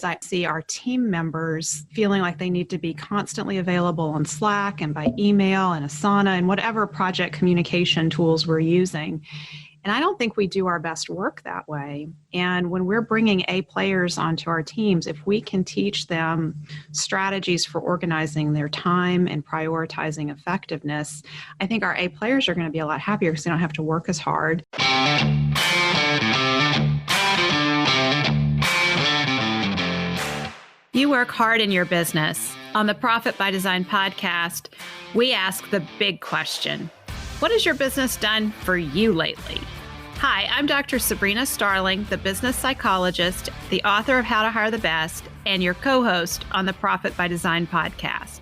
I see our team members feeling like they need to be constantly available on Slack and by email and Asana and whatever project communication tools we're using. And I don't think we do our best work that way. And when we're bringing A players onto our teams, if we can teach them strategies for organizing their time and prioritizing effectiveness, I think our A players are going to be a lot happier because they don't have to work as hard. You work hard in your business. On the Profit by Design podcast, we ask the big question. What has your business done for you lately? Hi, I'm Dr. Sabrina Starling, the business psychologist, the author of How to Hire the Best, and your co-host on the Profit by Design podcast.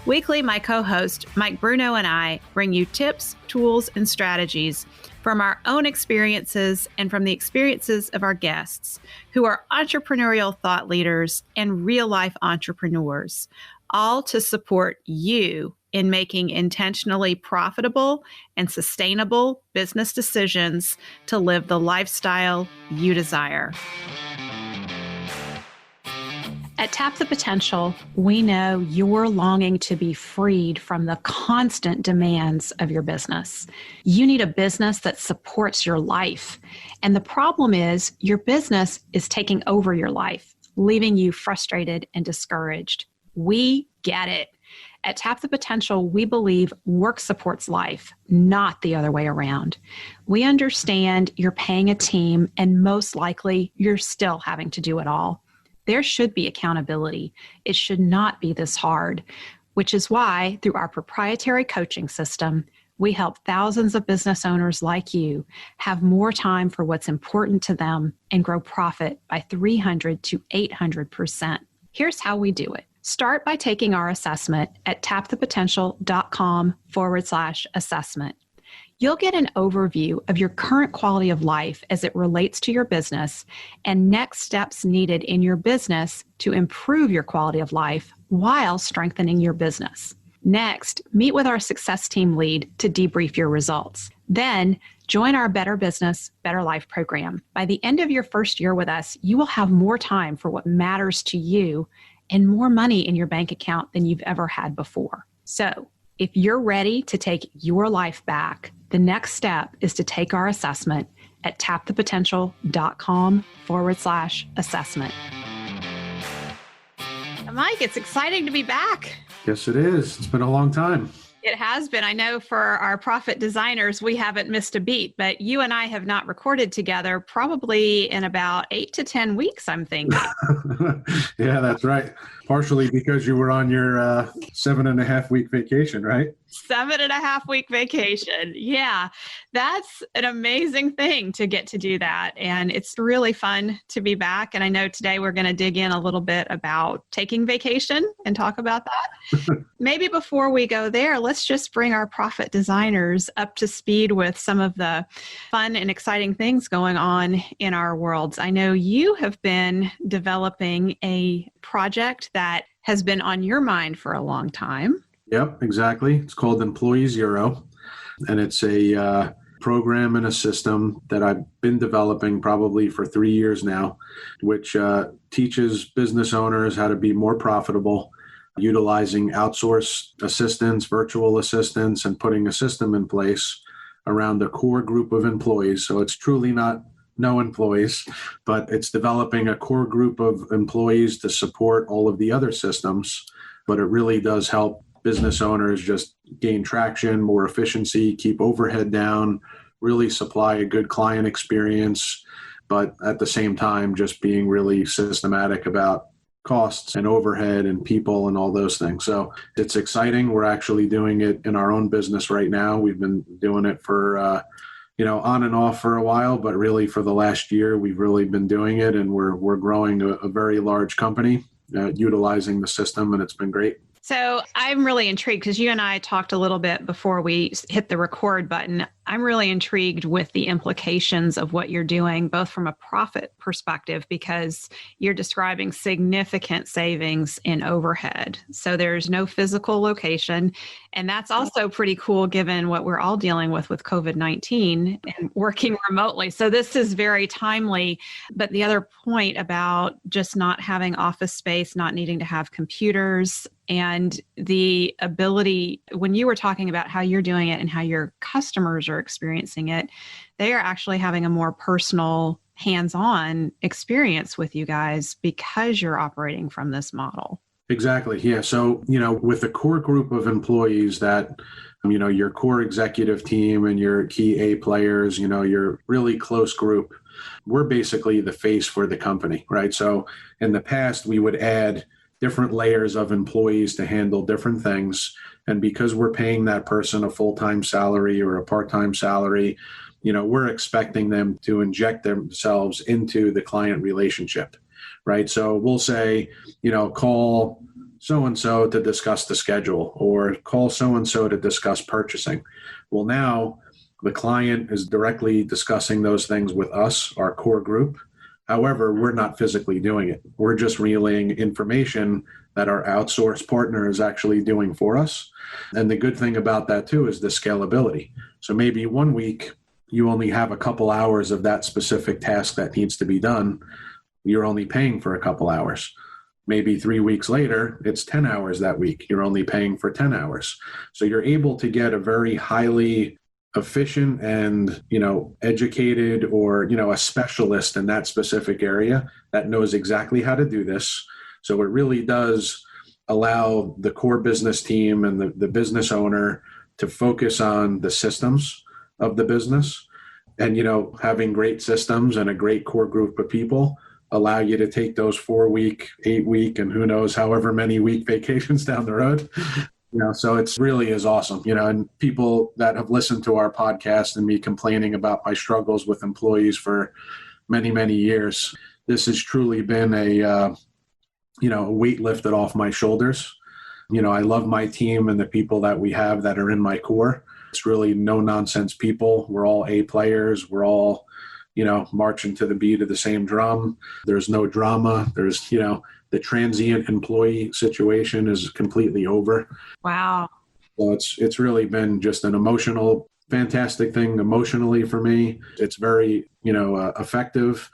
Weekly, my co-host, Mike Bruno, and I bring you tips, tools, and strategies from our own experiences and from the experiences of our guests, who are entrepreneurial thought leaders and real-life entrepreneurs, all to support you in making intentionally profitable and sustainable business decisions to live the lifestyle you desire. At Tap the Potential, we know you're longing to be freed from the constant demands of your business. You need a business that supports your life. And the problem is your business is taking over your life, leaving you frustrated and discouraged. We get it. At Tap the Potential, we believe work supports life, not the other way around. We understand you're paying a team and most likely you're still having to do it all. There should be accountability. It should not be this hard, which is why through our proprietary coaching system, we help thousands of business owners like you have more time for what's important to them and grow profit by 300 to 800%. Here's how we do it. Start by taking our assessment at tapthepotential.com/assessment. You'll get an overview of your current quality of life as it relates to your business and next steps needed in your business to improve your quality of life while strengthening your business. Next, meet with our success team lead to debrief your results. Then, join our Better Business, Better Life program. By the end of your first year with us, you will have more time for what matters to you and more money in your bank account than you've ever had before. So, if you're ready to take your life back, the next step is to take our assessment at tapthepotential.com/assessment. Mike, it's exciting to be back. Yes, it is. It's been a long time. It has been. I know for our profit designers, we haven't missed a beat, but you and I have not recorded together probably in about 8 to 10 weeks, I'm thinking. Yeah, that's right. Partially because you were on your 7.5-week vacation, right? 7.5-week vacation. Yeah, that's an amazing thing to get to do that. And it's really fun to be back. And I know today we're going to dig in a little bit about taking vacation and talk about that. Maybe before we go there, let's just bring our profit designers up to speed with some of the fun and exciting things going on in our worlds. I know you have been developing a project that has been on your mind for a long time. Yep, exactly. It's called Employee Zero, and it's a program and a system that I've been developing probably for 3 years now, which teaches business owners how to be more profitable, utilizing outsourced assistants, virtual assistants, and putting a system in place around a core group of employees. So it's truly not no employees, but it's developing a core group of employees to support all of the other systems. But it really does help business owners just gain traction, more efficiency, keep overhead down, really supply a good client experience, but at the same time, just being really systematic about costs and overhead and people and all those things. So it's exciting. We're actually doing it in our own business right now. We've been doing it for, on and off for a while, but really for the last year, we've really been doing it, and we're growing a very large company utilizing the system, and it's been great. So I'm really intrigued because you and I talked a little bit before we hit the record button. I'm really intrigued with the implications of what you're doing, both from a profit perspective, because you're describing significant savings in overhead. So there's no physical location. And that's also pretty cool given what we're all dealing with COVID-19 and working remotely. So this is very timely. But the other point about just not having office space, not needing to have computers, and the ability, when you were talking about how you're doing it and how your customers are experiencing it, they are actually having a more personal, hands-on experience with you guys because you're operating from this model. Exactly. Yeah. So, with a core group of employees that, your core executive team and your key A players, your really close group, we're basically the face for the company, right? So in the past, we would add different layers of employees to handle different things. And because we're paying that person a full-time salary or a part-time salary, we're expecting them to inject themselves into the client relationship, right? So we'll say, call so-and-so to discuss the schedule, or call so-and-so to discuss purchasing. Well, now the client is directly discussing those things with us, our core group. However, we're not physically doing it. We're just relaying information that our outsourced partner is actually doing for us. And the good thing about that too is the scalability. So maybe one week you only have a couple hours of that specific task that needs to be done. You're only paying for a couple hours. Maybe 3 weeks later, it's 10 hours that week. You're only paying for 10 hours. So you're able to get a very highly efficient and, educated or, a specialist in that specific area that knows exactly how to do this. So it really does allow the core business team and the business owner to focus on the systems of the business. And, having great systems and a great core group of people allow you to take those 4-week, 8-week, and who knows, however many week vacations down the road. So it's really is awesome, and people that have listened to our podcast and me complaining about my struggles with employees for many, many years, this has truly been a weight lifted off my shoulders. I love my team and the people that we have that are in my core. It's really no nonsense people. We're all A players. We're all, marching to the beat of the same drum. There's no drama. There's, the transient employee situation is completely over. Wow. So it's really been just an emotional, fantastic thing emotionally for me. It's very, effective.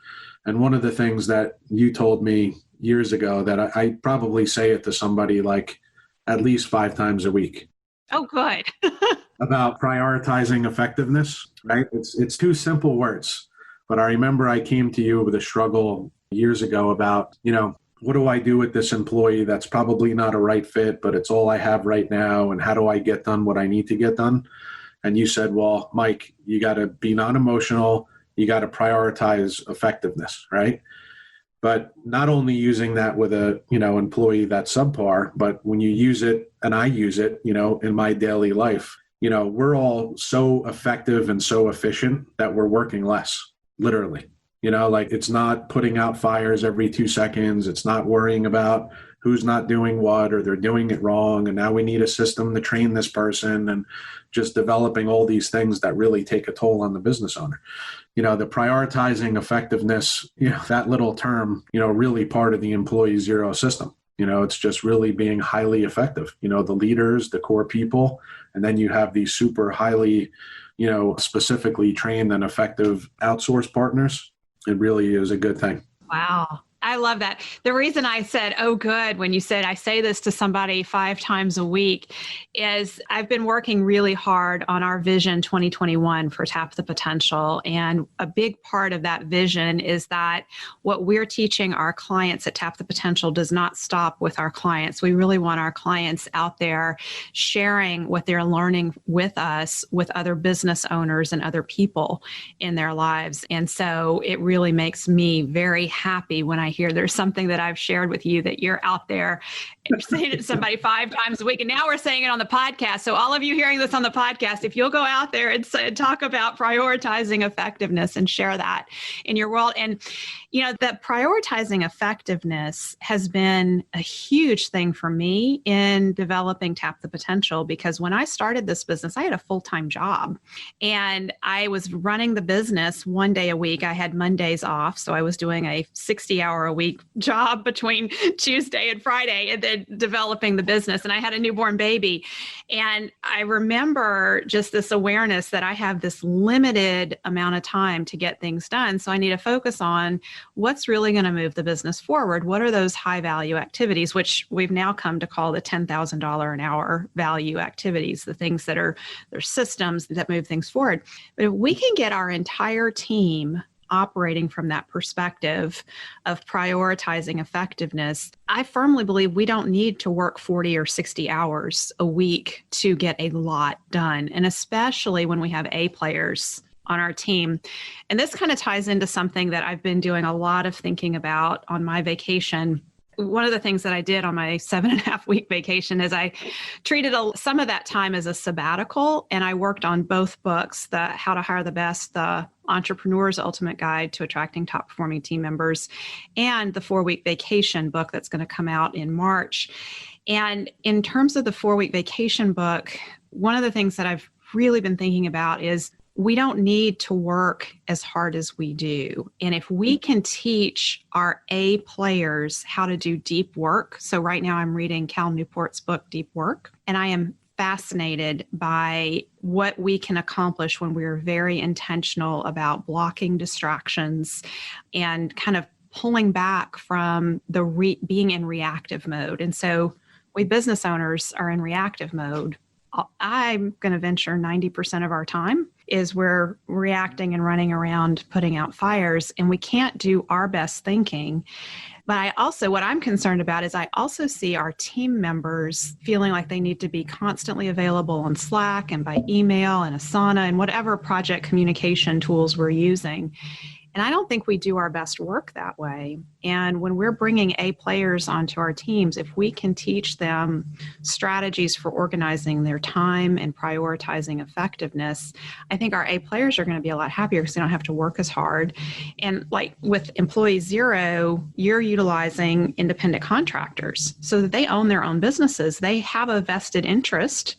And one of the things that you told me years ago that I probably say it to somebody like at least 5 times a week. Oh, good. About prioritizing effectiveness, right? It's 2 simple words. But I remember I came to you with a struggle years ago about, what do I do with this employee that's probably not a right fit, but it's all I have right now? And how do I get done what I need to get done? And you said, well, Mike, you got to be non-emotional. You got to prioritize effectiveness, right? But not only using that with a, employee that's subpar, but when you use it, and I use it, in my daily life, we're all so effective and so efficient that we're working less, literally. It's not putting out fires every 2 seconds. It's not worrying about who's not doing what, or they're doing it wrong. And now we need a system to train this person, and just developing all these things that really take a toll on the business owner. The prioritizing effectiveness, that little term, really part of the employee zero system. It's just really being highly effective, the leaders, the core people, and then you have these super highly, specifically trained and effective outsourced partners. It really is a good thing. Wow. I love that. The reason I said, oh, good, when you said I say this to somebody 5 times a week is I've been working really hard on our vision 2021 for Tap the Potential. And a big part of that vision is that what we're teaching our clients at Tap the Potential does not stop with our clients. We really want our clients out there sharing what they're learning with us, with other business owners and other people in their lives. And so it really makes me very happy when I hear there's something that I've shared with you that you're out there saying it to somebody 5 times a week. And now we're saying it on the podcast. So all of you hearing this on the podcast, if you'll go out there and talk about prioritizing effectiveness and share that in your world. And, That prioritizing effectiveness has been a huge thing for me in developing Tap the Potential, because when I started this business, I had a full-time job and I was running the business one day a week. I had Mondays off. So I was doing a 60-hour-a-week job between Tuesday and Friday and then developing the business. And I had a newborn baby. And I remember just this awareness that I have this limited amount of time to get things done. So I need to focus on what's really going to move the business forward. What are those high value activities, which we've now come to call the $10,000 an hour value activities, the things that are their systems that move things forward. But if we can get our entire team operating from that perspective of prioritizing effectiveness, I firmly believe we don't need to work 40 or 60 hours a week to get a lot done. And especially when we have A players on our team. And this kind of ties into something that I've been doing a lot of thinking about on my vacation. One of the things that I did on my 7.5-week vacation is I treated some of that time as a sabbatical, and I worked on both books, the How to Hire the Best, the Entrepreneur's Ultimate Guide to Attracting Top Performing Team Members, and the 4-week vacation book that's going to come out in March. And in terms of the 4-week vacation book, one of the things that I've really been thinking about is we don't need to work as hard as we do. And if we can teach our A players how to do deep work. So right now I'm reading Cal Newport's book, Deep Work, and I am fascinated by what we can accomplish when we're very intentional about blocking distractions and kind of pulling back from the being in reactive mode. And so we business owners are in reactive mode. I'm going to venture 90% of our time is we're reacting and running around putting out fires, and we can't do our best thinking. But what I'm concerned about is I also see our team members feeling like they need to be constantly available on Slack and by email and Asana and whatever project communication tools we're using. And I don't think we do our best work that way. And when we're bringing A players onto our teams, if we can teach them strategies for organizing their time and prioritizing effectiveness, I think our A players are going to be a lot happier because they don't have to work as hard. And like with Employee Zero, you're utilizing independent contractors so that they own their own businesses. They have a vested interest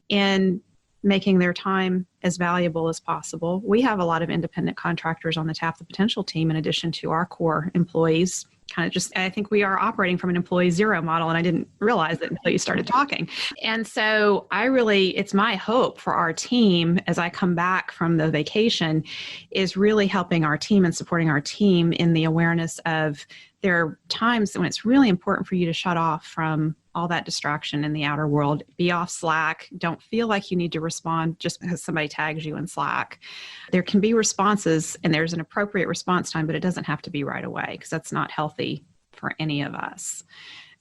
in making their time as valuable as possible. We have a lot of independent contractors on the Tap the Potential team in addition to our core employees. I think we are operating from an Employee Zero model, and I didn't realize it until you started talking. And so it's my hope for our team as I come back from the vacation is really helping our team and supporting our team in the awareness of there are times when it's really important for you to shut off from all that distraction in the outer world. Be off Slack. Don't feel like you need to respond just because somebody tags you in Slack. There can be responses and there's an appropriate response time, but it doesn't have to be right away because that's not healthy for any of us.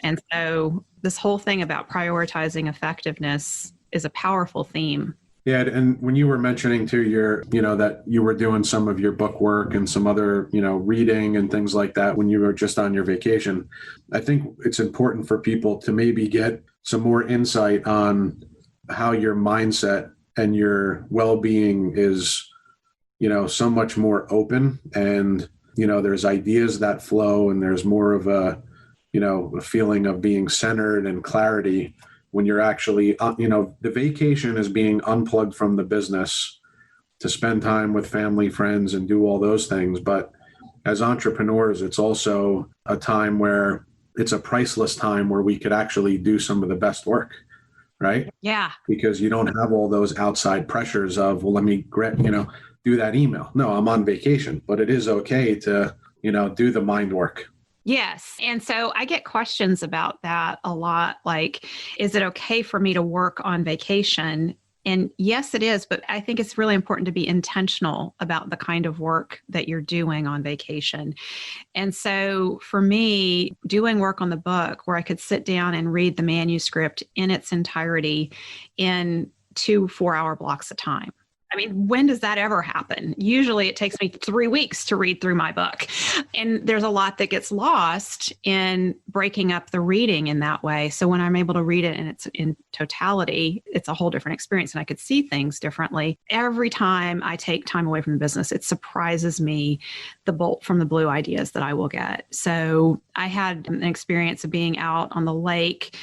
And so this whole thing about prioritizing effectiveness is a powerful theme. Yeah, and when you were mentioning to that you were doing some of your book work and some other, reading and things like that when you were just on your vacation, I think it's important for people to maybe get some more insight on how your mindset and your well-being is, so much more open, and, there's ideas that flow, and there's more of a feeling of being centered and clarity when you're actually, the vacation is being unplugged from the business to spend time with family, friends, and do all those things. But as entrepreneurs, it's also a time where it's a priceless time where we could actually do some of the best work, right? Yeah. Because you don't have all those outside pressures of, well, let me, do that email. No, I'm on vacation, but it is okay to, do the mind work. Yes. And so I get questions about that a lot. Like, is it okay for me to work on vacation? And yes, it is. But I think it's really important to be intentional about the kind of work that you're doing on vacation. And so for me, doing work on the book where I could sit down and read the manuscript in its entirety in 2 4-hour blocks of time. I mean, when does that ever happen? Usually it takes me 3 weeks to read through my book. And there's a lot that gets lost in breaking up the reading in that way. So when I'm able to read it and it's in totality, it's a whole different experience and I could see things differently. Every time I take time away from the business, it surprises me the bolt from the blue ideas that I will get. So I had an experience of being out on the lake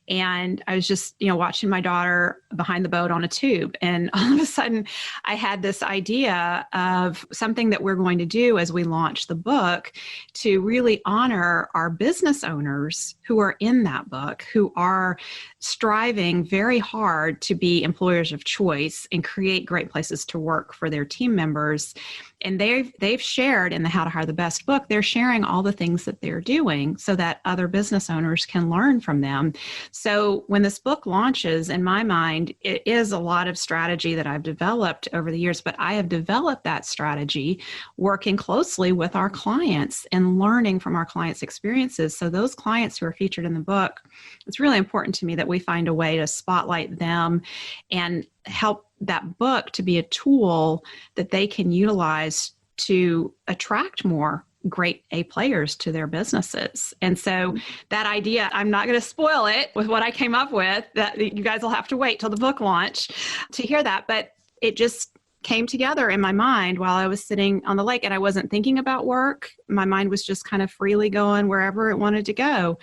and I was just, watching my daughter behind the boat on a tube. And all of a sudden I had this idea of something that we're going to do as we launch the book to really honor our business owners who are in that book, who are striving very hard to be employers of choice and create great places to work for their team members. And they've shared in the How to Hire the Best book, they're sharing all the things that they're doing so that other business owners can learn from them. So when this book launches, in my mind, it is a lot of strategy that I've developed over the years, but I have developed that strategy working closely with our clients and learning from our clients' experiences. So those clients who are featured in the book, it's really important to me that we find a way to spotlight them and help that book to be a tool that they can utilize to attract more great A players to their businesses. And so that idea, I'm not going to spoil it with what I came up with, that you guys will have to wait till the book launch to hear that. But it just came together in my mind while I was sitting on the lake and I wasn't thinking about work. My mind was just kind of freely going wherever it wanted to go.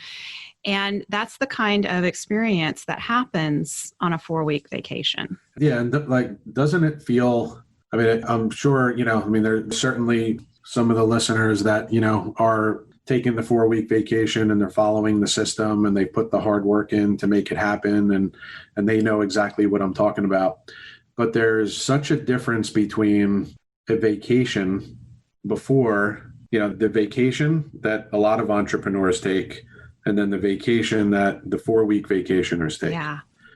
And that's the kind of experience that happens on a 4-week vacation. Yeah. And doesn't it feel, I'm sure, there's certainly some of the listeners that, are taking the 4-week vacation and they're following the system and they put the hard work in to make it happen. And they know exactly what I'm talking about. But there's such a difference between a vacation before, the vacation that a lot of entrepreneurs take and then the vacation that the 4-week vacationers take.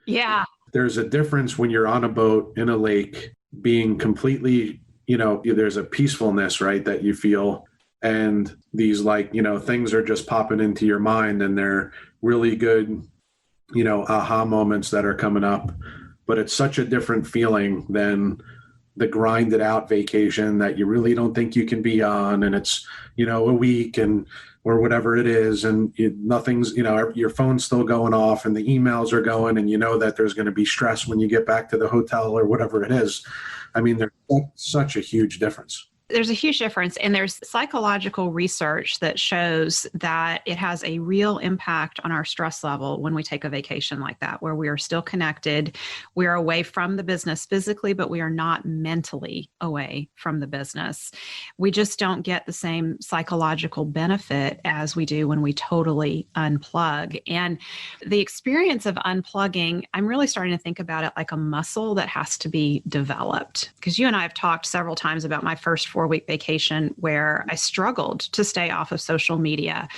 Yeah. There's a difference when you're on a boat in a lake being completely, there's a peacefulness, right, that you feel. And these things are just popping into your mind and they're really good, aha moments that are coming up. But it's such a different feeling than the grinded out vacation that you really don't think you can be on. And it's, a week or whatever it is. And nothing's, your phone's still going off and the emails are going and that there's going to be stress when you get back to the hotel or whatever it is. There's such a huge difference. There's a huge difference, and there's psychological research that shows that it has a real impact on our stress level when we take a vacation like that, where we are still connected. We are away from the business physically, but we are not mentally away from the business. We just don't get the same psychological benefit as we do when we totally unplug. And the experience of unplugging, I'm really starting to think about it like a muscle that has to be developed. Because you and I have talked several times about my first 4-week vacation where I struggled to stay off of social media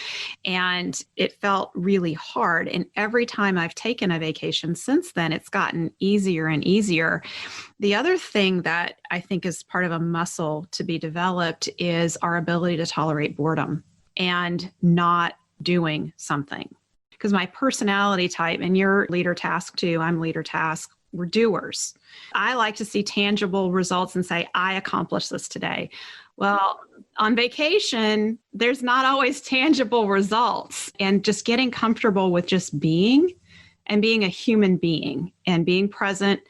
and it felt really hard. And every time I've taken a vacation since then, it's gotten easier and easier. The other thing that I think is part of a muscle to be developed is our ability to tolerate boredom and not doing something. Because my personality type, and you're leader task too, I'm leader task, we're doers. I like to see tangible results and say, I accomplished this today. Well, on vacation, there's not always tangible results. And just getting comfortable with just being and being a human being and being present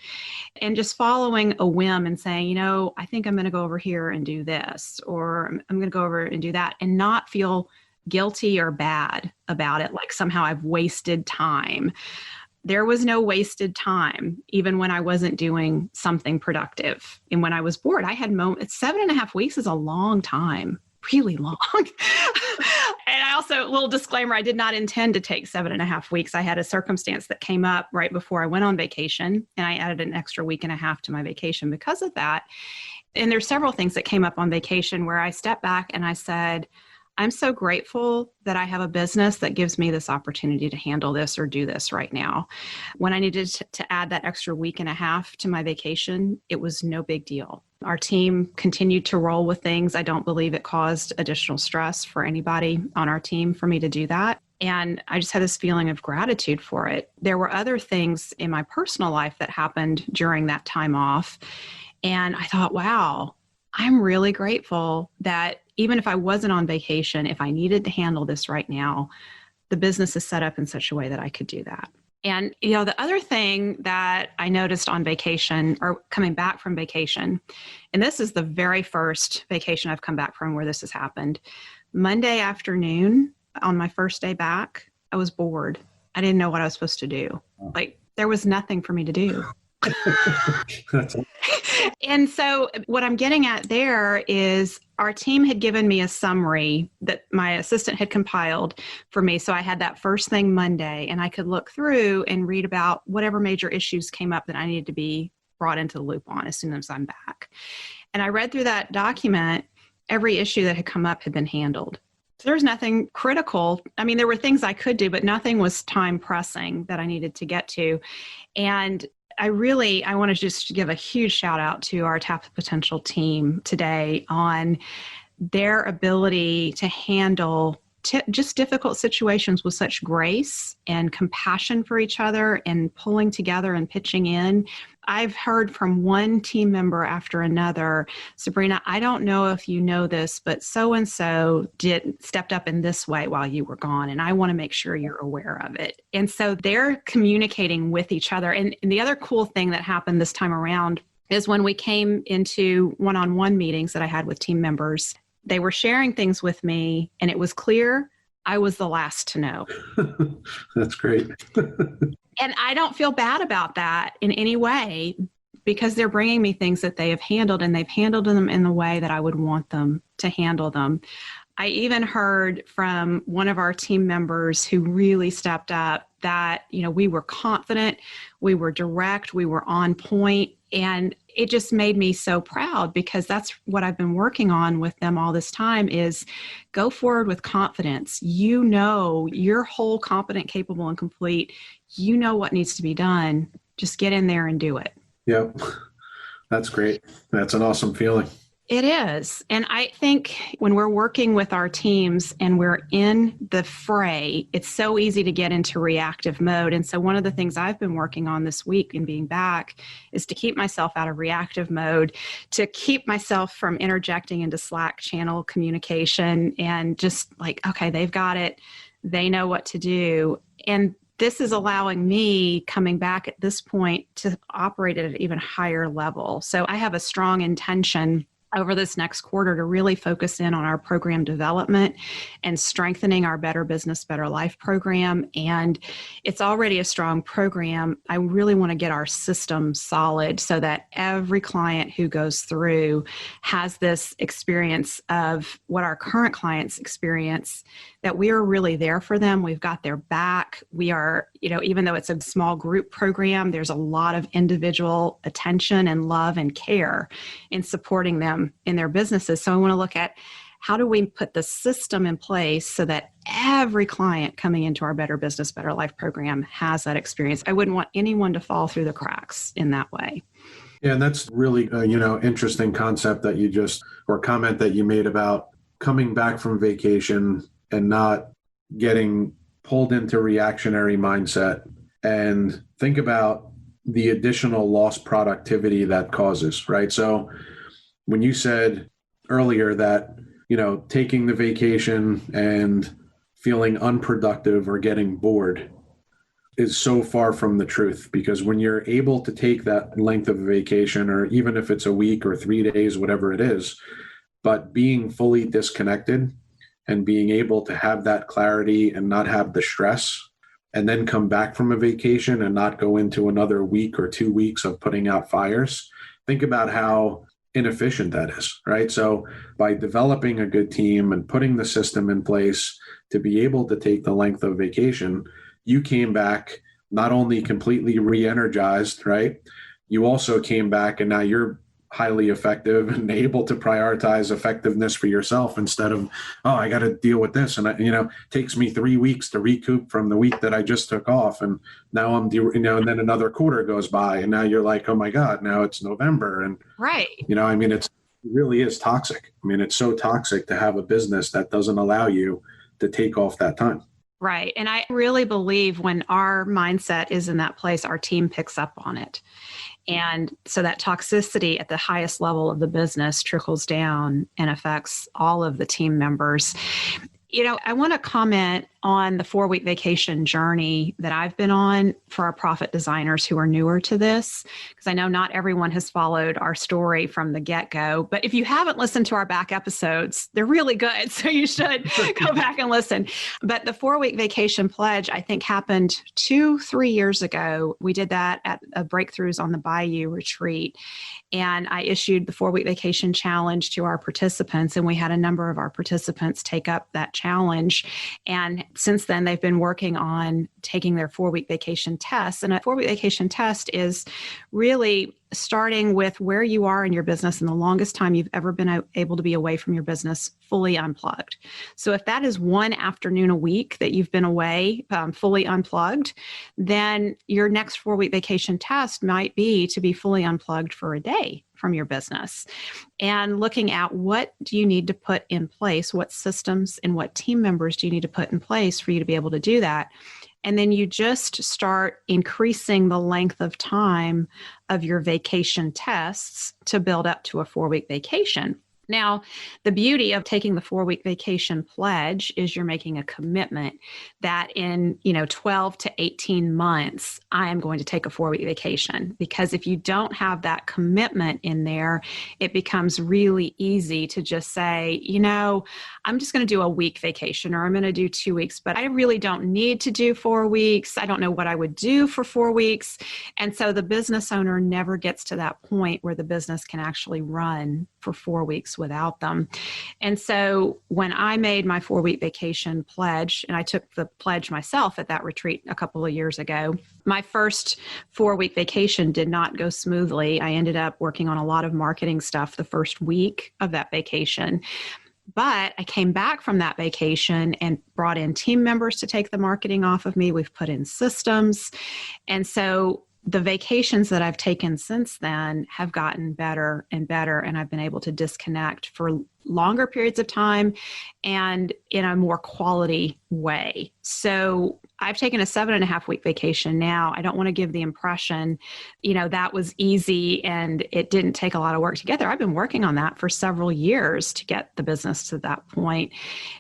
and just following a whim and saying, I think I'm going to go over here and do this, or I'm going to go over and do that, and not feel guilty or bad about it, like somehow I've wasted time. There was no wasted time, even when I wasn't doing something productive. And when I was bored, I had moments. 7.5 weeks is a long time, really long. And I also, a little disclaimer, I did not intend to take 7.5 weeks. I had a circumstance that came up right before I went on vacation, and I added an extra 1.5 weeks to my vacation because of that. And there's several things that came up on vacation where I stepped back and I said, I'm so grateful that I have a business that gives me this opportunity to handle this or do this right now. When I needed to add that extra 1.5 weeks to my vacation, it was no big deal. Our team continued to roll with things. I don't believe it caused additional stress for anybody on our team for me to do that. And I just had this feeling of gratitude for it. There were other things in my personal life that happened during that time off. And I thought, wow, I'm really grateful that even if I wasn't on vacation, if I needed to handle this right now, the business is set up in such a way that I could do that. And, the other thing that I noticed on vacation or coming back from vacation, and this is the very first vacation I've come back from where this has happened. Monday afternoon, on my first day back, I was bored. I didn't know what I was supposed to do. Like, there was nothing for me to do. And so what I'm getting at there is our team had given me a summary that my assistant had compiled for me. So I had that first thing Monday, and I could look through and read about whatever major issues came up that I needed to be brought into the loop on as soon as I'm back. And I read through that document. Every issue that had come up had been handled. So there's nothing critical. I mean, there were things I could do, but nothing was time pressing that I needed to get to. And I want to just give a huge shout out to our Tap the Potential team today on their ability to handle just difficult situations with such grace and compassion for each other and pulling together and pitching in. I've heard from one team member after another, Sabrina, I don't know if you know this, but so-and-so stepped up in this way while you were gone, and I want to make sure you're aware of it. And so they're communicating with each other. And the other cool thing that happened this time around is when we came into one-on-one meetings that I had with team members, they were sharing things with me, and it was clear I was the last to know. That's great. And I don't feel bad about that in any way, because they're bringing me things that they have handled, and they've handled them in the way that I would want them to handle them. I even heard from one of our team members who really stepped up that, we were confident, we were direct, we were on point, and it just made me so proud, because that's what I've been working on with them all this time is go forward with confidence. You're whole, competent, capable, and complete. You know what needs to be done. Just get in there and do it. Yep. That's great. That's an awesome feeling. It is. And I think when we're working with our teams and we're in the fray, it's so easy to get into reactive mode. And so one of the things I've been working on this week in being back is to keep myself out of reactive mode, to keep myself from interjecting into Slack channel communication and just like, okay, they've got it. They know what to do. And this is allowing me coming back at this point to operate at an even higher level. So I have a strong intention over this next quarter to really focus in on our program development and strengthening our Better Business, Better Life program. And it's already a strong program. I really want to get our system solid so that every client who goes through has this experience of what our current clients experience, that we are really there for them. We've got their back. We are, even though it's a small group program, there's a lot of individual attention and love and care in supporting them in their businesses. So I want to look at how do we put the system in place so that every client coming into our Better Business, Better Life program has that experience. I wouldn't want anyone to fall through the cracks in that way. Yeah, and that's really, interesting concept that you or comment that you made about coming back from vacation and not getting pulled into reactionary mindset, and think about the additional lost productivity that causes, right? So when you said earlier that, taking the vacation and feeling unproductive or getting bored is so far from the truth, because when you're able to take that length of a vacation, or even if it's a week or 3 days, whatever it is, but being fully disconnected and being able to have that clarity and not have the stress, and then come back from a vacation and not go into another week or 2 weeks of putting out fires, think about how inefficient that is, right? So by developing a good team and putting the system in place to be able to take the length of vacation, you came back not only completely re-energized, right? You also came back and now you're highly effective and able to prioritize effectiveness for yourself instead of, I got to deal with this. And it takes me 3 weeks to recoup from the week that I just took off. And now and then another quarter goes by and now you're like, oh my God, now it's November. And right. It really is toxic. It's so toxic to have a business that doesn't allow you to take off that time. Right. And I really believe when our mindset is in that place, our team picks up on it. And so that toxicity at the highest level of the business trickles down and affects all of the team members. I want to comment on the 4-week vacation journey that I've been on for our profit designers who are newer to this, because I know not everyone has followed our story from the get-go. But if you haven't listened to our back episodes, they're really good. So you should go back and listen. But the 4-week vacation pledge, I think, happened 2-3 years ago. We did that at a Breakthroughs on the Bayou retreat. And I issued the 4-week vacation challenge to our participants, and we had a number of our participants take up that challenge. And since then, they've been working on taking their 4-week vacation test. And a 4-week vacation test is really starting with where you are in your business and the longest time you've ever been able to be away from your business fully unplugged. So if that is one afternoon a week that you've been away fully unplugged, then your next 4-week vacation test might be to be fully unplugged for a day from your business, and looking at what do you need to put in place, what systems and what team members do you need to put in place for you to be able to do that. And then you just start increasing the length of time of your vacation tests to build up to a 4-week vacation. Now, the beauty of taking the 4-week vacation pledge is you're making a commitment that in 12 to 18 months, I am going to take a 4-week vacation. Because if you don't have that commitment in there, it becomes really easy to just say, I'm just going to do a week vacation, or I'm going to do 2 weeks, but I really don't need to do 4 weeks. I don't know what I would do for 4 weeks. And so the business owner never gets to that point where the business can actually run for 4 weeks without them. And so when I made my 4-week vacation pledge, and I took the pledge myself at that retreat a couple of years ago, my first 4-week vacation did not go smoothly. I ended up working on a lot of marketing stuff the first week of that vacation. But I came back from that vacation and brought in team members to take the marketing off of me. We've put in systems. And so the vacations that I've taken since then have gotten better and better, and I've been able to disconnect for longer periods of time and in a more quality way. So I've taken a 7.5-week vacation now. I don't want to give the impression, that was easy and it didn't take a lot of work together. I've been working on that for several years to get the business to that point.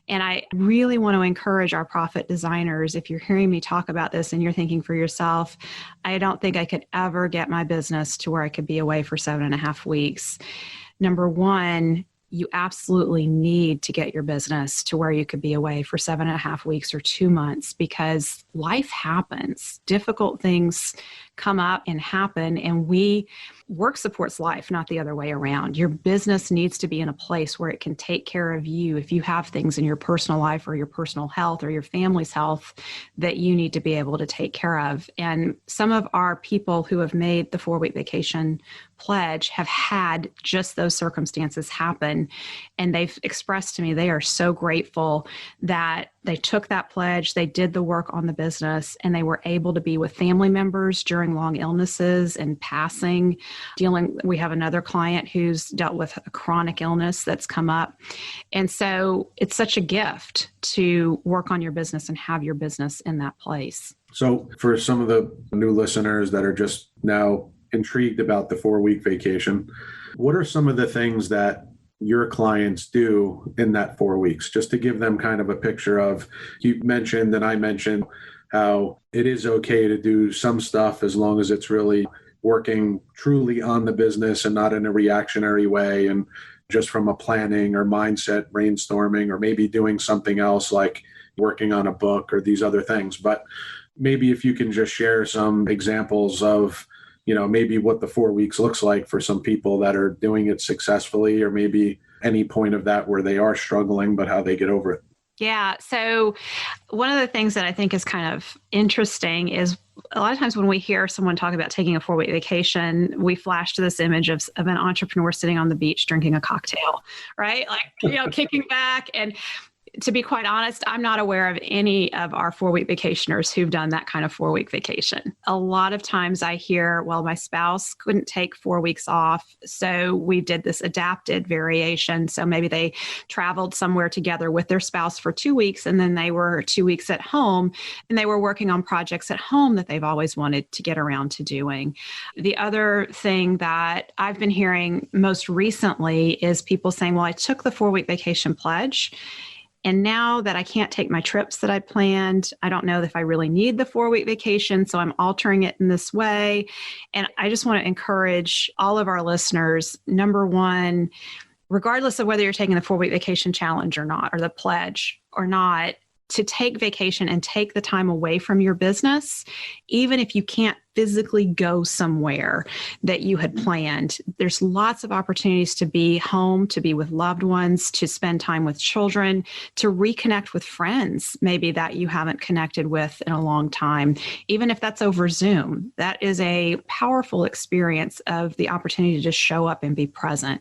And I really want to encourage our profit designers, if you're hearing me talk about this and you're thinking for yourself, I don't think I could ever get my business to where I could be away for 7.5 weeks. Number one, you absolutely need to get your business to where you could be away for 7.5 weeks or 2 months, because life happens. Difficult things come up and happen, and work supports life, not the other way around. Your business needs to be in a place where it can take care of you if you have things in your personal life or your personal health or your family's health that you need to be able to take care of. And some of our people who have made the 4-week vacation pledge have had just those circumstances happen. And they've expressed to me they are so grateful that they took that pledge, they did the work on the business, and they were able to be with family members during long illnesses and passing. We have another client who's dealt with a chronic illness that's come up. And so it's such a gift to work on your business and have your business in that place. So for some of the new listeners that are just now intrigued about the 4-week vacation, what are some of the things that your clients do in that 4 weeks, just to give them kind of a picture of, you mentioned and I mentioned how it is okay to do some stuff as long as it's really working truly on the business and not in a reactionary way, and just from a planning or mindset brainstorming, or maybe doing something else like working on a book or these other things. But maybe if you can just share some examples of maybe what the 4 weeks looks like for some people that are doing it successfully, or maybe any point of that where they are struggling, but how they get over it. Yeah. So one of the things that I think is kind of interesting is a lot of times when we hear someone talk about taking a 4-week vacation, we flash to this image of an entrepreneur sitting on the beach drinking a cocktail, right? Like, kicking back. And to be quite honest, I'm not aware of any of our 4-week vacationers who've done that kind of 4-week vacation. A lot of times I hear, well, my spouse couldn't take 4 weeks off, so we did this adapted variation. So maybe they traveled somewhere together with their spouse for 2 weeks, and then they were 2 weeks at home, and they were working on projects at home that they've always wanted to get around to doing. The other thing that I've been hearing most recently is people saying, well, I took the 4-week vacation pledge, and now that I can't take my trips that I planned, I don't know if I really need the 4-week vacation. So I'm altering it in this way. And I just want to encourage all of our listeners, number one, regardless of whether you're taking the 4-week vacation challenge or not, or the pledge or not, to take vacation and take the time away from your business, even if you can't physically go somewhere that you had planned. There's lots of opportunities to be home, to be with loved ones, to spend time with children, to reconnect with friends, maybe that you haven't connected with in a long time, even if that's over Zoom. That is a powerful experience of the opportunity to just show up and be present.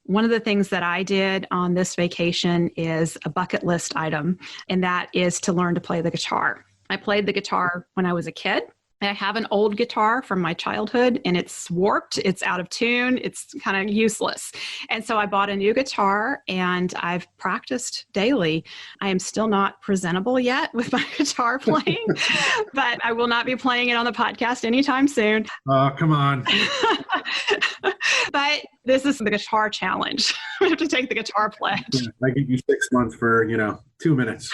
One of the things that I did on this vacation is a bucket list item, and that is to learn to play the guitar. I played the guitar when I was a kid. I have an old guitar from my childhood, and it's warped, it's out of tune, it's kind of useless. And so I bought a new guitar, and I've practiced daily. I am still not presentable yet with my guitar playing, but I will not be playing it on the podcast anytime soon. Oh, come on. But this is the guitar challenge. We have to take the guitar pledge. Yeah, I give you 6 months for, 2 minutes.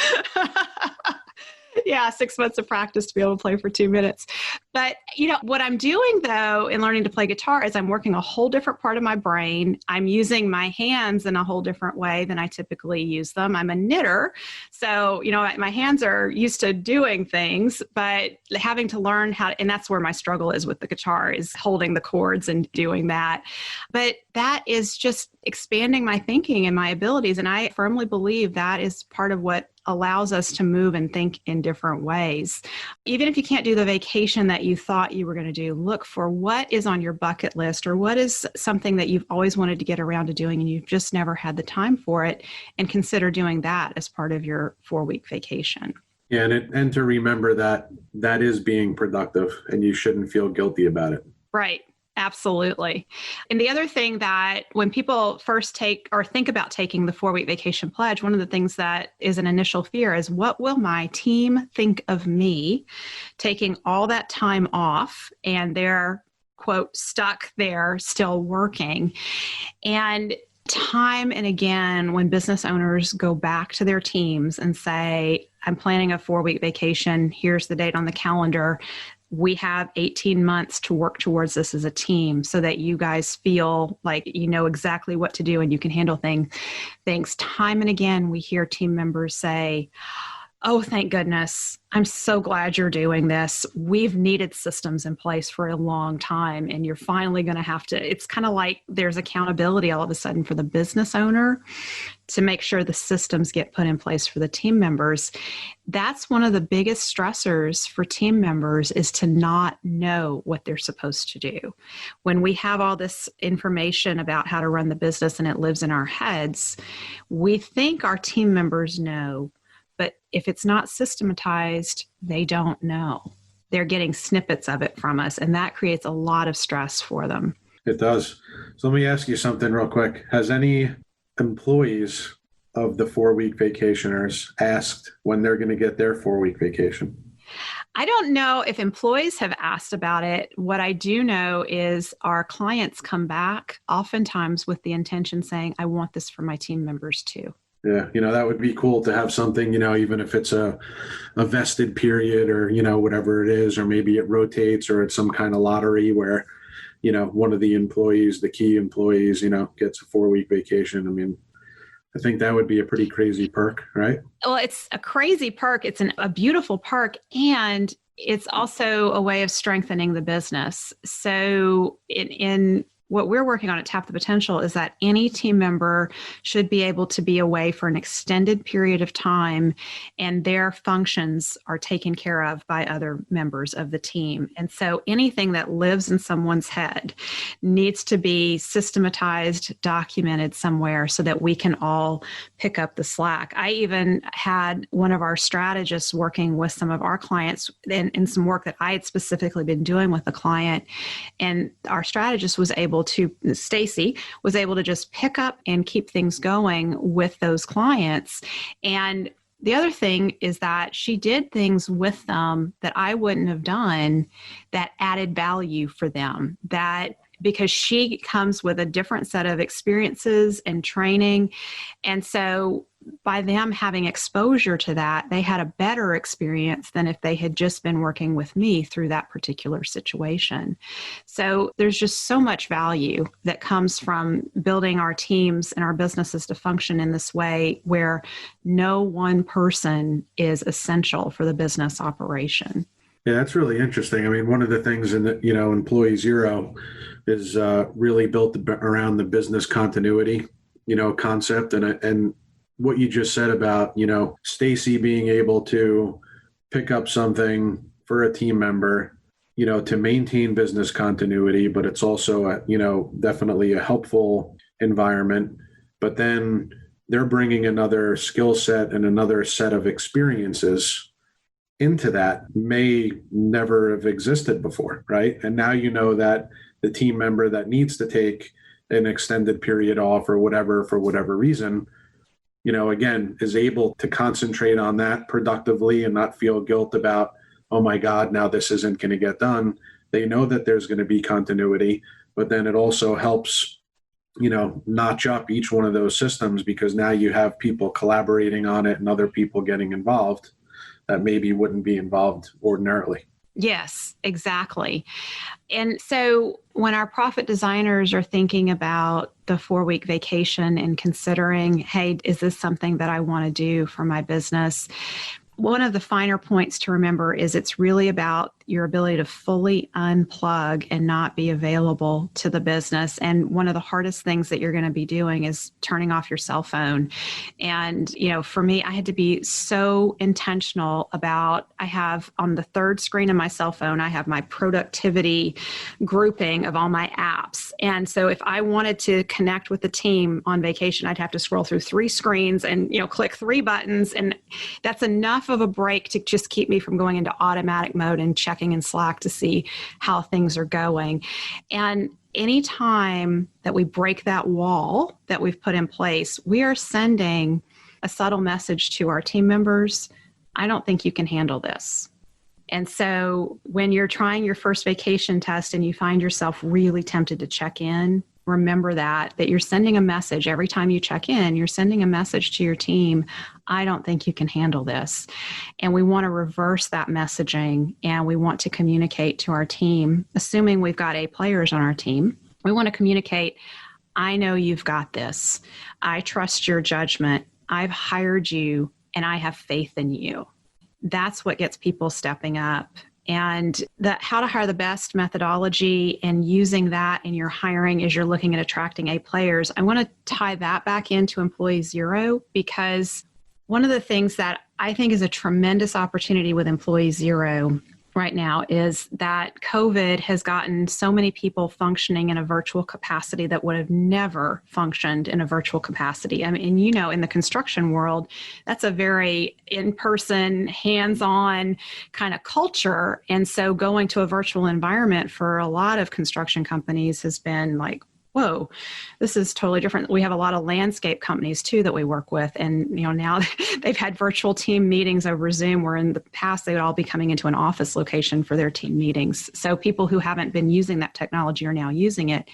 Yeah, 6 months of practice to be able to play for 2 minutes. But, what I'm doing, though, in learning to play guitar is I'm working a whole different part of my brain. I'm using my hands in a whole different way than I typically use them. I'm a knitter. So, my hands are used to doing things, but having to learn how to, and that's where my struggle is with the guitar, is holding the chords and doing that. But that is just expanding my thinking and my abilities. And I firmly believe that is part of what allows us to move and think in different ways. Even if you can't do the vacation that you thought you were going to do, look for what is on your bucket list, or what is something that you've always wanted to get around to doing and you've just never had the time for it, and consider doing that as part of your 4-week vacation. Yeah, and to remember that is being productive, and you shouldn't feel guilty about it. Right. Absolutely. And the other thing that when people first take or think about taking the 4-week vacation pledge, one of the things that is an initial fear is, what will my team think of me taking all that time off and they're, quote, stuck there still working? And time and again, when business owners go back to their teams and say, I'm planning a 4-week vacation, here's the date on the calendar, we have 18 months to work towards this as a team so that you guys feel like you know exactly what to do and you can handle things. Time and again, we hear team members say, oh, thank goodness. I'm so glad you're doing this. We've needed systems in place for a long time, and you're finally going to have to, it's kind of like there's accountability all of a sudden for the business owner to make sure the systems get put in place for the team members. That's one of the biggest stressors for team members, is to not know what they're supposed to do. When we have all this information about how to run the business and it lives in our heads, we think our team members know. But if it's not systematized, they don't know. They're getting snippets of it from us, and that creates a lot of stress for them. It does. So let me ask you something real quick. Has any employees of the 4-week vacationers asked when they're going to get their 4-week vacation? I don't know if employees have asked about it. What I do know is our clients come back oftentimes with the intention saying, I want this for my team members too. Yeah, that would be cool to have something, even if it's a vested period or, whatever it is, or maybe it rotates or it's some kind of lottery where, one of the employees, the key employees, gets a 4-week vacation. I mean, I think that would be a pretty crazy perk, right? Well, it's a crazy perk. It's a beautiful perk. And it's also a way of strengthening the business. So in what we're working on at Tap the Potential is that any team member should be able to be away for an extended period of time and their functions are taken care of by other members of the team. And so anything that lives in someone's head needs to be systematized, documented somewhere so that we can all pick up the slack. I even had one of our strategists working with some of our clients in some work that I had specifically been doing with the client. And our strategist was able to, Stacy, was able to just pick up and keep things going with those clients. And the other thing is that she did things with them that I wouldn't have done that added value for them, because she comes with a different set of experiences and training. And so by them having exposure to that, they had a better experience than if they had just been working with me through that particular situation. So there's just so much value that comes from building our teams and our businesses to function in this way where no one person is essential for the business operation. Yeah, that's really interesting. I mean, one of the things in the, Employee Zero is really built around the business continuity, concept. And what you just said about, Stacy being able to pick up something for a team member, to maintain business continuity, but it's also, definitely a helpful environment. But then they're bringing another skill set and another set of experiences into that may never have existed before, right? And now that the team member that needs to take an extended period off or whatever, for whatever reason, again, is able to concentrate on that productively and not feel guilt about, oh my God, now this isn't going to get done. They know that there's going to be continuity, but then it also helps, notch up each one of those systems because now you have people collaborating on it and other people getting involved that maybe wouldn't be involved ordinarily. Yes, exactly. And so when our profit designers are thinking about the 4-week vacation and considering, hey, is this something that I want to do for my business? One of the finer points to remember is it's really about your ability to fully unplug and not be available to the business. And one of the hardest things that you're going to be doing is turning off your cell phone. And, for me, I had to be so intentional about, I have on the third screen of my cell phone, I have my productivity grouping of all my apps. And so if I wanted to connect with the team on vacation, I'd have to scroll through 3 screens and, click 3 buttons. And that's enough of a break to just keep me from going into automatic mode and checking in Slack to see how things are going. And anytime that we break that wall that we've put in place, we are sending a subtle message to our team members. I don't think you can handle this. And so when you're trying your first vacation test and you find yourself really tempted to check in, remember that you're sending a message. Every time you check in, you're sending a message to your team. I don't think you can handle this. And we want to reverse that messaging and we want to communicate to our team, assuming we've got A players on our team. We want to communicate, I know you've got this. I trust your judgment. I've hired you and I have faith in you. That's what gets people stepping up. And the how to hire the best methodology and using that in your hiring as you're looking at attracting A players, I want to tie that back into Employee Zero because one of the things that I think is a tremendous opportunity with Employee Zero right now is that COVID has gotten so many people functioning in a virtual capacity that would have never functioned in a virtual capacity. I mean, in the construction world, that's a very in-person, hands-on kind of culture. And so going to a virtual environment for a lot of construction companies has been like, whoa, this is totally different. We have a lot of landscape companies too that we work with. And, now they've had virtual team meetings over Zoom where in the past they would all be coming into an office location for their team meetings. So people who haven't been using that technology are now using it.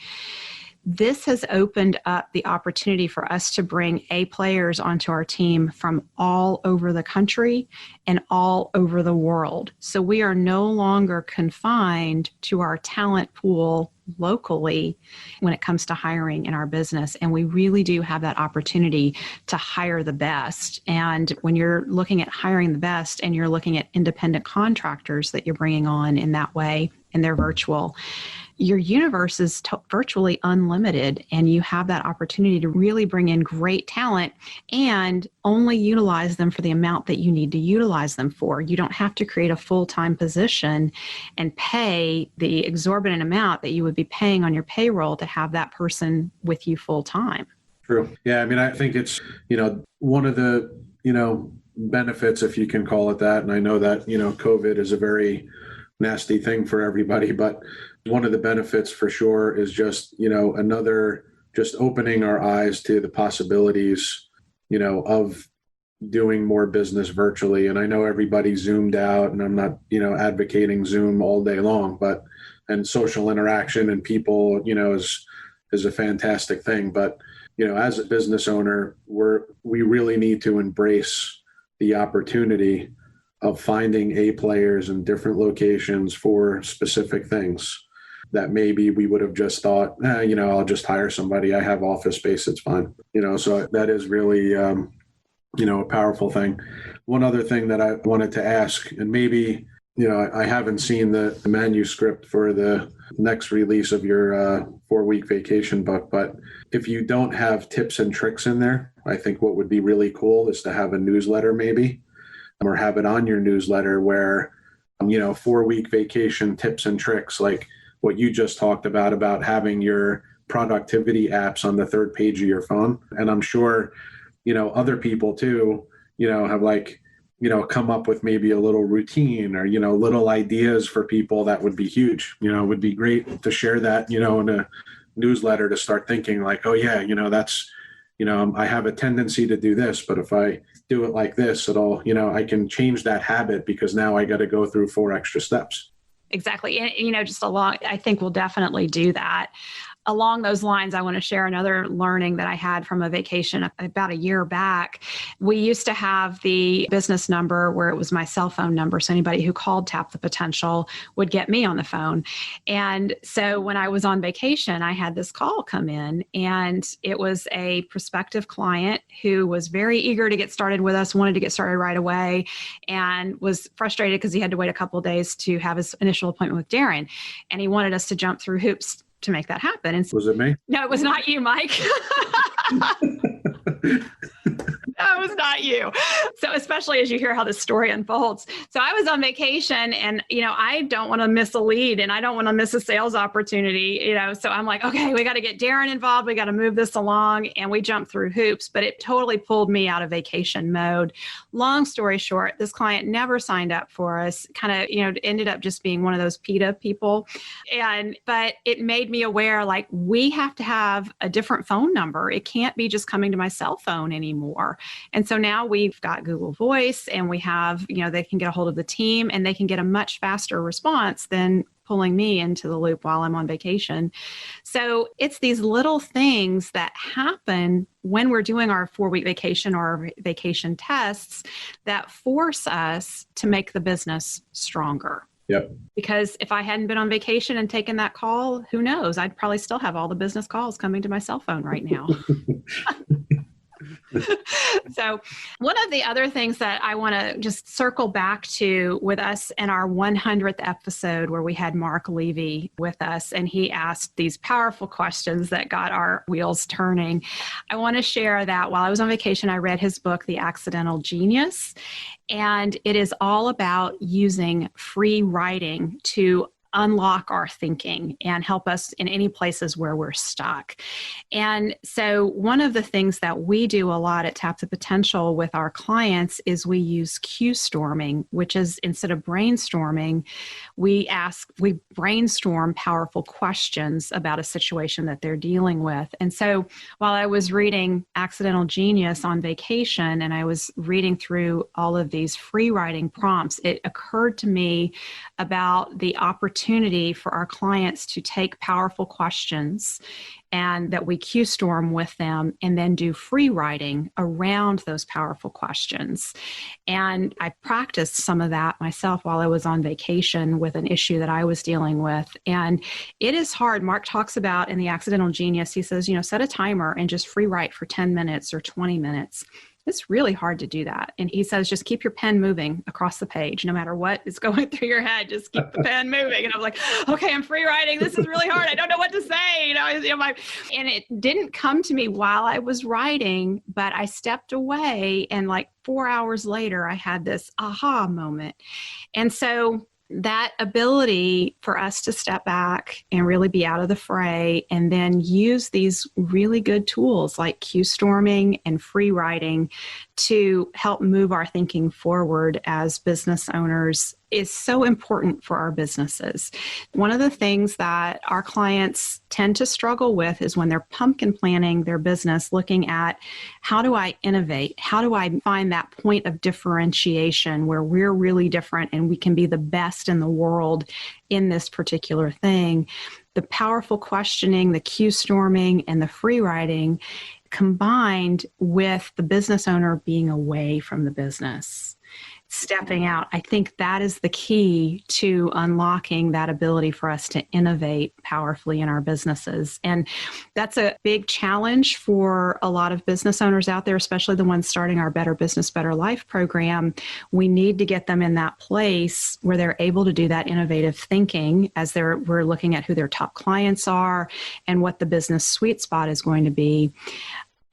This has opened up the opportunity for us to bring A players onto our team from all over the country and all over the world. So we are no longer confined to our talent pool locally when it comes to hiring in our business. And we really do have that opportunity to hire the best. And when you're looking at hiring the best and you're looking at independent contractors that you're bringing on in that way, and they're virtual, your universe is virtually unlimited, and you have that opportunity to really bring in great talent and only utilize them for the amount that you need to utilize them for. You don't have to create a full-time position and pay the exorbitant amount that you would be paying on your payroll to have that person with you full-time. True. Yeah. I mean, I think it's, one of the, benefits, if you can call it that. And I know that, COVID is a very nasty thing for everybody, but one of the benefits for sure is just, just opening our eyes to the possibilities, of doing more business virtually. And I know everybody's zoomed out, and I'm not, advocating Zoom all day long, and social interaction and people, is a fantastic thing. But, as a business owner, we really need to embrace the opportunity of finding A players in different locations for specific things that maybe we would have just thought, I'll just hire somebody. I have office space. It's fine. So that is really, a powerful thing. One other thing that I wanted to ask, and maybe, I haven't seen the manuscript for the next release of your 4-week vacation book, but if you don't have tips and tricks in there, I think what would be really cool is to have a newsletter maybe, or have it on your newsletter where, 4-week vacation tips and tricks, like what you just talked about having your productivity apps on the third page of your phone. And I'm sure, other people too, have come up with maybe a little routine or, little ideas for people that would be huge. It would be great to share that, in a newsletter, to start thinking like, oh yeah, that's, I have a tendency to do this, but if I do it like this, it'll, I can change that habit because now I got to go through 4 extra steps. Exactly. And, I think we'll definitely do that. Along those lines, I want to share another learning that I had from a vacation about a year back. We used to have the business number where it was my cell phone number. So anybody who called Tap the Potential would get me on the phone. And so when I was on vacation, I had this call come in, and it was a prospective client who was very eager to get started with us, wanted to get started right away, and was frustrated because he had to wait a couple of days to have his initial appointment with Darren. And he wanted us to jump through hoops to make that happen. And was it me? No, it was not you, Mike. That was not you. So especially as you hear how this story unfolds. So I was on vacation, and, I don't want to miss a lead, and I don't want to miss a sales opportunity, so I'm like, okay, we got to get Darren involved. We got to move this along, and we jumped through hoops, but it totally pulled me out of vacation mode. Long story short, this client never signed up for us, kind of, ended up just being one of those PETA people. But it made me aware, like, we have to have a different phone number. It can't be just coming to my cell phone anymore. And so now we've got Google Voice, and we have, they can get a hold of the team, and they can get a much faster response than pulling me into the loop while I'm on vacation. So it's these little things that happen when we're doing our 4-week vacation or our vacation tests that force us to make the business stronger. Yep. Because if I hadn't been on vacation and taken that call, who knows? I'd probably still have all the business calls coming to my cell phone right now. So one of the other things that I want to just circle back to with us in our 100th episode, where we had Mark Levy with us, and he asked these powerful questions that got our wheels turning. I want to share that while I was on vacation, I read his book, The Accidental Genius, and it is all about using free writing to unlock our thinking and help us in any places where we're stuck. And so one of the things that we do a lot at Tap the Potential with our clients is we use cue storming, which is, instead of brainstorming, we brainstorm powerful questions about a situation that they're dealing with. And so while I was reading Accidental Genius on vacation, and I was reading through all of these free writing prompts, it occurred to me about the opportunity for our clients to take powerful questions and that we cue storm with them and then do free writing around those powerful questions. And I practiced some of that myself while I was on vacation with an issue that I was dealing with. And it is hard. Mark talks about in The Accidental Genius, he says, set a timer and just free write for 10 minutes or 20 minutes. It's really hard to do that. And he says, just keep your pen moving across the page. No matter what is going through your head, just keep the pen moving. And I'm like, okay, I'm free writing. This is really hard. I don't know what to say. And it didn't come to me while I was writing, but I stepped away, and like 4 hours later, I had this aha moment. And so that ability for us to step back and really be out of the fray, and then use these really good tools like cue storming and free writing to help move our thinking forward as business owners, is so important for our businesses. One of the things that our clients tend to struggle with is when they're pumpkin planning their business, looking at how do I innovate? How do I find that point of differentiation where we're really different and we can be the best in the world in this particular thing? The powerful questioning, the cue storming, and the free writing, combined with the business owner being away from the business, stepping out. I think that is the key to unlocking that ability for us to innovate powerfully in our businesses. And that's a big challenge for a lot of business owners out there, especially the ones starting our Better Business, Better Life program. We need to get them in that place where they're able to do that innovative thinking as we're looking at who their top clients are and what the business sweet spot is going to be.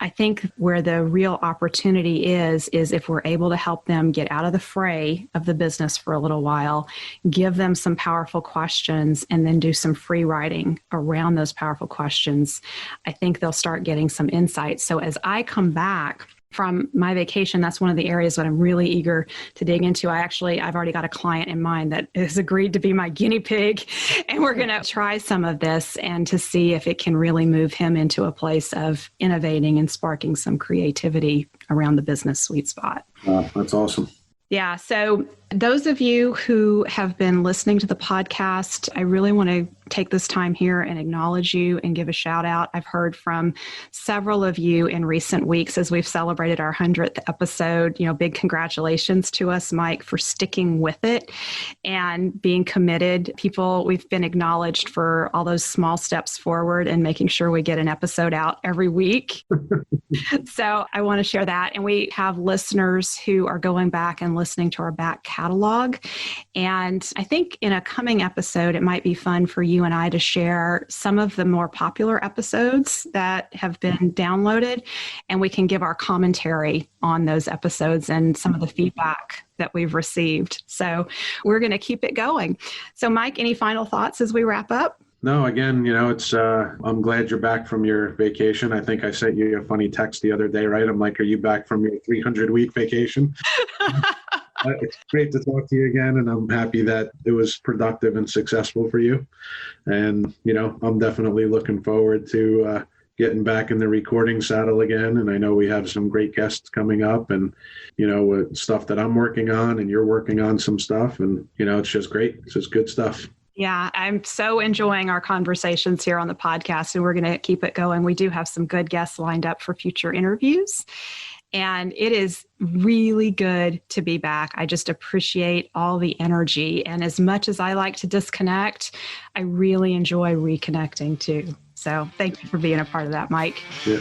I think where the real opportunity is if we're able to help them get out of the fray of the business for a little while, give them some powerful questions, and then do some free writing around those powerful questions. I think they'll start getting some insights. So as I come back from my vacation, that's one of the areas that I'm really eager to dig into. I've already got a client in mind that has agreed to be my guinea pig, and we're going to try some of this and to see if it can really move him into a place of innovating and sparking some creativity around the business sweet spot. That's awesome. Yeah. So those of you who have been listening to the podcast, I really want to take this time here and acknowledge you and give a shout out. I've heard from several of you in recent weeks as we've celebrated our 100th episode. Big congratulations to us, Mike, for sticking with it and being committed. We've been acknowledged for all those small steps forward and making sure we get an episode out every week. So I want to share that. And we have listeners who are going back and listening to our back catalog. And I think in a coming episode, it might be fun for you and I to share some of the more popular episodes that have been downloaded, and we can give our commentary on those episodes and some of the feedback that we've received. So we're going to keep it going. So Mike, any final thoughts as we wrap up? No, again, it's, I'm glad you're back from your vacation. I think I sent you a funny text the other day, right? I'm like, are you back from your 300-week vacation? It's great to talk to you again, and I'm happy that it was productive and successful for you. And, I'm definitely looking forward to getting back in the recording saddle again. And I know we have some great guests coming up, and, with stuff that I'm working on, and you're working on some stuff, and, it's just great. It's just good stuff. Yeah, I'm so enjoying our conversations here on the podcast, and we're going to keep it going. We do have some good guests lined up for future interviews, and it is really good to be back. I just appreciate all the energy. And as much as I like to disconnect, I really enjoy reconnecting too. So thank you for being a part of that, Mike. Yeah.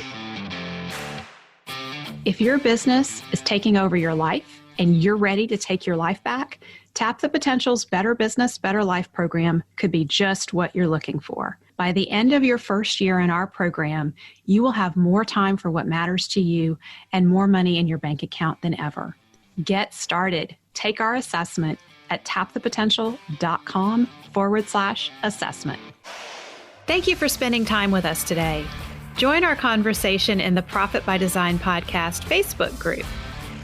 If your business is taking over your life and you're ready to take your life back, Tap the Potential's Better Business, Better Life program could be just what you're looking for. By the end of your first year in our program, you will have more time for what matters to you and more money in your bank account than ever. Get started. Take our assessment at tapthepotential.com/assessment. Thank you for spending time with us today. Join our conversation in the Profit by Design podcast Facebook group.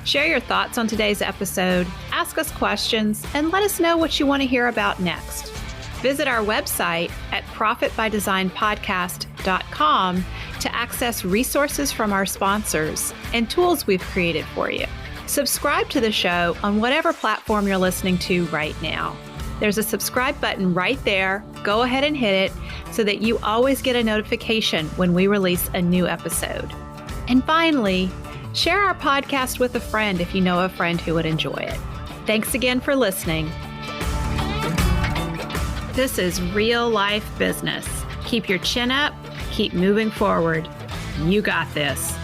Share your thoughts on today's episode, ask us questions, and let us know what you want to hear about next. Visit our website at profitbydesignpodcast.com to access resources from our sponsors and tools we've created for you. Subscribe to the show on whatever platform you're listening to right now. There's a subscribe button right there. Go ahead and hit it so that you always get a notification when we release a new episode. And finally, share our podcast with a friend if you know a friend who would enjoy it. Thanks again for listening. This is real life business. Keep your chin up, keep moving forward. You got this.